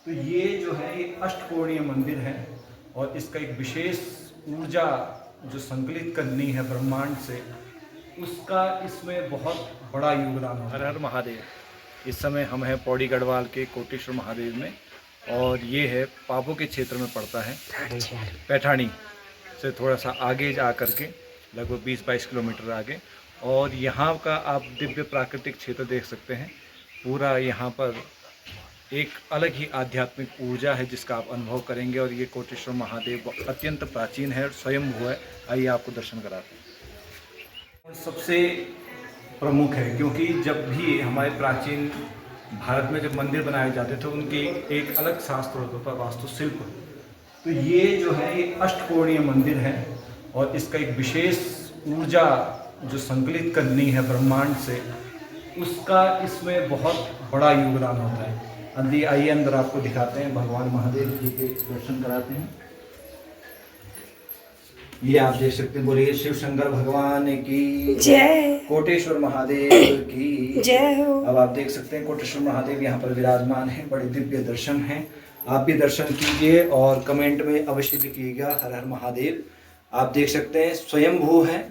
तो ये जो है ये अष्टकोणीय मंदिर है और इसका एक विशेष ऊर्जा जो संकलित करनी है ब्रह्मांड से, उसका इसमें बहुत बड़ा योगदान है। हर हर महादेव। इस समय हम हैं पौड़ी गढ़वाल के कोटेश्वर महादेव में, और ये है पाबो के क्षेत्र में पड़ता है, पैठानी से थोड़ा सा आगे जा करके लगभग 20-22 किलोमीटर आगे। और यहाँ का आप दिव्य प्राकृतिक क्षेत्र देख सकते हैं। पूरा यहाँ पर एक अलग ही आध्यात्मिक ऊर्जा है जिसका आप अनुभव करेंगे। और ये कोटेश्वर महादेव अत्यंत प्राचीन है और स्वयंभू है। आइए आपको दर्शन कराते हैं। सबसे प्रमुख है क्योंकि जब भी हमारे प्राचीन भारत में जब मंदिर बनाए जाते थे उनकी एक अलग शास्त्र होता था, वास्तुशिल्प। तो ये जो है ये अष्टकोणीय मंदिर है और इसका एक विशेष ऊर्जा जो संकलित करनी है ब्रह्मांड से, उसका इसमें बहुत बड़ा योगदान होता है। आइए अंदर आपको दिखाते हैं, भगवान महादेव जी के दर्शन कराते हैं। ये आप देख सकते हैं, बोलिए शिव शंकर भगवान की जय, कोटेश्वर महादेव की जय हो। अब आप देख सकते हैं कोटेश्वर महादेव यहाँ पर विराजमान है। बड़े दिव्य दर्शन हैं, आप भी दर्शन कीजिए और कमेंट में अवश्य लिखिएगा हर हर महादेव। आप देख सकते हैं स्वयंभू है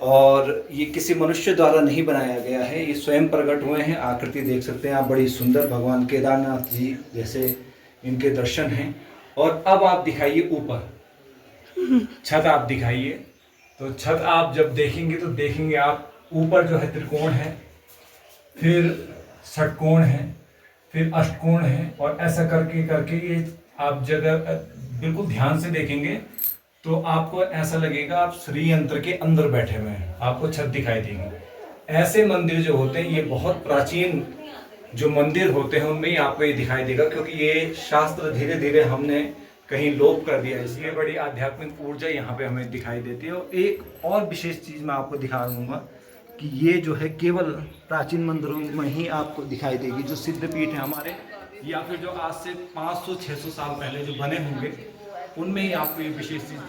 और ये किसी मनुष्य द्वारा नहीं बनाया गया है, ये स्वयं प्रकट हुए हैं। आकृति देख सकते हैं आप, बड़ी सुंदर, भगवान केदारनाथ जी जैसे इनके दर्शन हैं। और अब आप दिखाइए ऊपर छत, आप दिखाइए। तो छत आप जब देखेंगे तो देखेंगे आप ऊपर जो है त्रिकोण है, फिर षटकोण है, फिर अष्टकोण है, और ऐसा करके करके ये आप जगह बिल्कुल ध्यान से देखेंगे तो आपको ऐसा लगेगा आप श्री यंत्र के अंदर बैठे हुए हैं, आपको छत दिखाई देगी। ऐसे मंदिर जो होते हैं ये बहुत प्राचीन जो मंदिर होते हैं उनमें ही आपको ये दिखाई देगा, क्योंकि ये शास्त्र धीरे धीरे हमने कहीं लोप कर दिया, इसलिए बड़ी आध्यात्मिक ऊर्जा यहाँ पे हमें दिखाई देती है। और एक और विशेष चीज़ मैं आपको दिखा दूँगा कि ये जो है केवल प्राचीन मंदिरों में ही आपको दिखाई देगी। जो सिद्धपीठ है हमारे, या फिर जो आज से 500-600 साल पहले जो बने होंगे उनमें ही आपको ये विशेष चीज़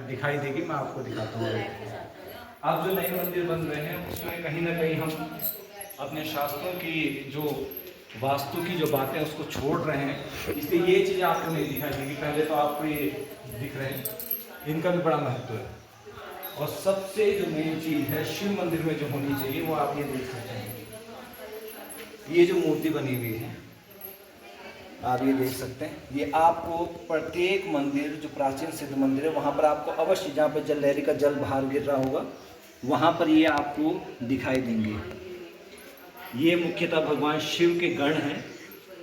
दिखाई देगी। मैं आपको दिखाता हूँ। अब जो नए मंदिर बन रहे हैं उसमें कहीं ना कहीं हम अपने शास्त्रों की जो वास्तु की जो बातें उसको छोड़ रहे हैं, इसलिए ये चीज़ें आपको नहीं दिखाई देगी। पहले तो आपको ये दिख रहे हैं, इनका भी बड़ा महत्व है। और सबसे जो मेन चीज़ है शिव मंदिर में जो होनी चाहिए वो आप ये देख सकते हैं। ये जो मूर्ति बनी हुई है आप ये देख सकते हैं, ये आपको प्रत्येक मंदिर जो प्राचीन सिद्ध मंदिर है वहाँ पर आपको अवश्य, जहाँ पर जल लहरी का जल बाहर गिर रहा होगा वहाँ पर ये आपको दिखाई देंगे। ये मुख्यतः भगवान शिव के गण हैं।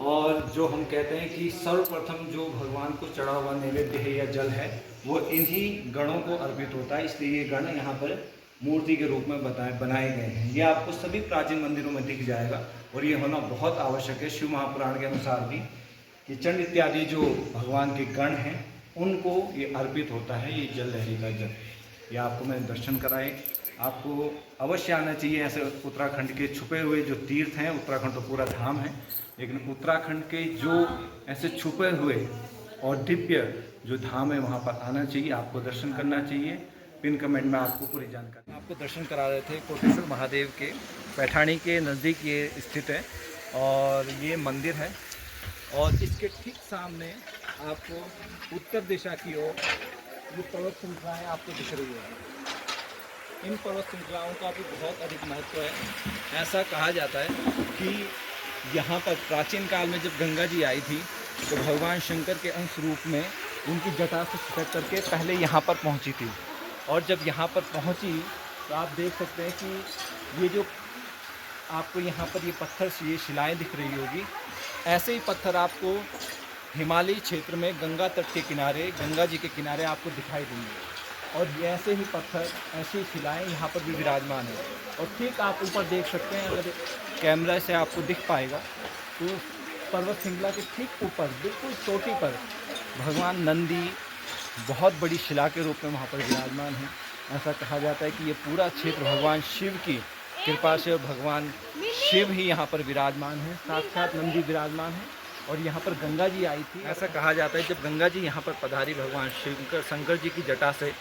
और जो हम कहते हैं कि सर्वप्रथम जो भगवान को चढ़ा हुआ नैवेद्य है या जल है वो इन्हीं गणों को अर्पित होता है, इसलिए ये गण यहाँ पर मूर्ति के रूप में बनाए गए हैं। ये आपको सभी प्राचीन मंदिरों में दिख जाएगा और ये होना बहुत आवश्यक है। शिव महापुराण के अनुसार भी ये चंड इत्यादि जो भगवान के गण हैं उनको ये अर्पित होता है ये जल लहरी का जल। ये आपको मैंने दर्शन कराए, आपको अवश्य आना चाहिए। ऐसे उत्तराखंड के छुपे हुए जो तीर्थ हैं, उत्तराखंड तो पूरा धाम है, लेकिन उत्तराखंड के जो ऐसे छुपे हुए और दिव्य जो धाम है वहाँ पर आना चाहिए, आपको दर्शन करना चाहिए। पिन कमेंट में आपको पूरी जानकारी। आपको दर्शन करा रहे थे कोटेश्वर महादेव के, पैठानी के नज़दीक ये स्थित है और ये मंदिर है। और इसके ठीक सामने आपको उत्तर दिशा की ओर ये पर्वत श्रृंखलाएँ आपको दिख रही है। इन पर्वत श्रृंखलाओं का भी बहुत अधिक महत्व है। ऐसा कहा जाता है कि यहाँ पर प्राचीन काल में जब गंगा जी आई थी तो भगवान शंकर के अंश रूप में उनकी जटा से छिटक करके पहले यहाँ पर पहुँची थी। और जब यहाँ पर पहुँची तो आप देख सकते हैं कि ये जो आपको यहाँ पर ये पत्थर से ये शिलाएँ दिख रही होगी, ऐसे ही पत्थर आपको हिमालयी क्षेत्र में गंगा तट के किनारे, गंगा जी के किनारे आपको दिखाई देंगे। और ये ऐसे ही पत्थर, ऐसी शिलाएँ यहाँ पर भी विराजमान है। और ठीक आप ऊपर देख सकते हैं, अगर कैमरा से आपको दिख पाएगा तो पर्वत श्रृंखला के ठीक ऊपर बिल्कुल चोटी पर भगवान नंदी बहुत बड़ी शिला के रूप में वहाँ पर विराजमान है। ऐसा कहा जाता है कि ये पूरा क्षेत्र भगवान शिव की कृपा से, भगवान शिव ही यहाँ पर विराजमान है, साक्षात नंदी विराजमान है। और यहाँ पर गंगा जी आई थी। ऐसा कहा जाता है जब गंगा जी यहाँ पर पधारी भगवान शंकर जी की जटा से,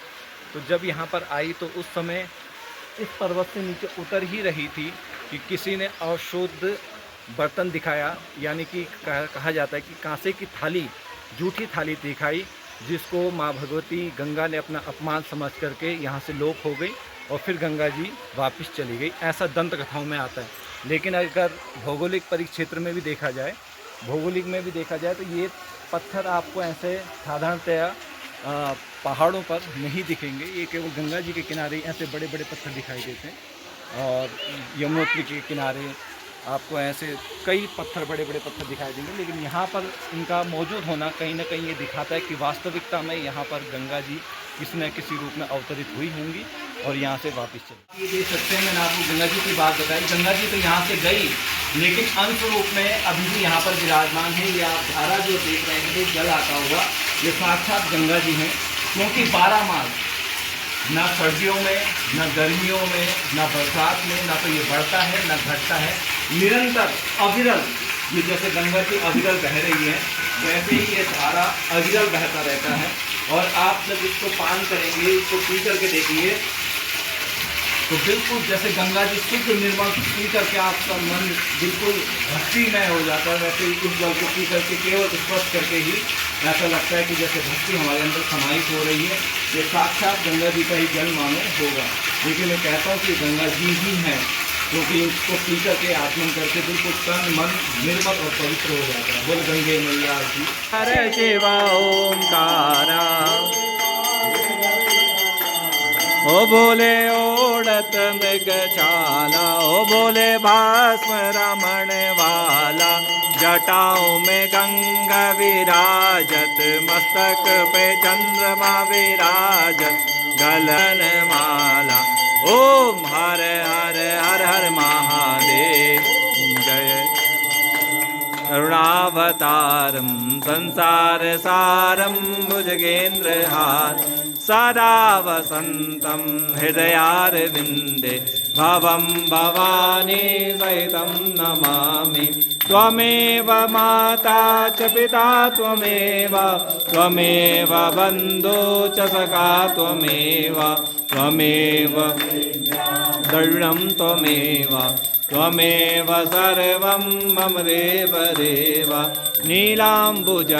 तो जब यहाँ पर आई तो उस समय इस पर्वत से नीचे उतर ही रही थी कि किसी ने अशुद्ध बर्तन दिखाया, यानी कि कहा जाता है कि कांसे की थाली, जूठी थाली दिखाई, जिसको माँ भगवती गंगा ने अपना अपमान समझ करके यहाँ से लोप हो गई और फिर गंगा जी वापस चली गई, ऐसा दंत कथाओं में आता है। लेकिन अगर भौगोलिक परिक्षेत्र में भी देखा जाए, तो ये पत्थर आपको ऐसे साधारणतया पहाड़ों पर नहीं दिखेंगे। ये केवल गंगा जी के किनारे ऐसे बड़े बड़े पत्थर दिखाई देते हैं और यमुनोत्री के किनारे आपको ऐसे कई पत्थर, बड़े बड़े पत्थर दिखाई देंगे। लेकिन यहाँ पर इनका मौजूद होना कहीं ना कहीं ये दिखाता है कि वास्तविकता में यहाँ पर गंगा जी किसी न किसी रूप में अवतरित हुई होंगी और यहाँ से वापस चली। ये देख सकते हैं, मैंने आपको गंगा जी की बात बताई। गंगा जी तो यहाँ से गई, लेकिन अंश रूप में अभी भी यहाँ पर विराजमान है। ये आप धारा जो देख रहे हैं, जल आता हुआ, ये साक्षात गंगा जी हैं। क्योंकि 12 मास, ना सर्दियों में, ना गर्मियों में, ना बरसात में, ना तो ये बढ़ता है ना घटता है, निरंतर अविरल। ये जैसे गंगा की अविरल बह रही है, वैसे ही ये धारा अविरल बहता रहता है। और आप जब इसको पान करेंगे, इसको पी करके देखिए, तो बिल्कुल जैसे गंगा जी शुद्ध निर्मल पी करके आपका मन बिल्कुल भक्तिमय हो जाता है, वैसे ही उस जल को पी करके केवल स्पर्श करके ही ऐसा लगता है कि जैसे भक्ति हमारे अंदर समाहित हो रही है। ये साक्षात गंगा जी का ही जल मानो होगा। लेकिन मैं कहता हूँ कि गंगा जी ही हैं, क्योंकि इसको पी करके आत्मन करके बिल्कुल तन मन निर्मल और पवित्र हो जाता है। बोल गंगे मैया की हर शिव ओंकारा, ओ बोले ओढ़त मृग छाला, ओ बोले भस्म रमण वाला, जटाओं में गंगा विराजत, मस्तक पे चंद्रमा विराजत, गलन माला। ओम हर हर हर हर महादेव जय। करुणावतारं संसार सारं भुजगेन्द्रहार, सदा वसन्तं हृदयारविन्दे, भवं भवानी सहितं नमामि। त्वमेव माता च पिता त्वमेव, त्वमेव बन्धो च सखा त्वमेव, त्वमेव दृढं त्वमेव, त्वमेव सर्वं मम देव देव। नीलाम्बुजश्यामल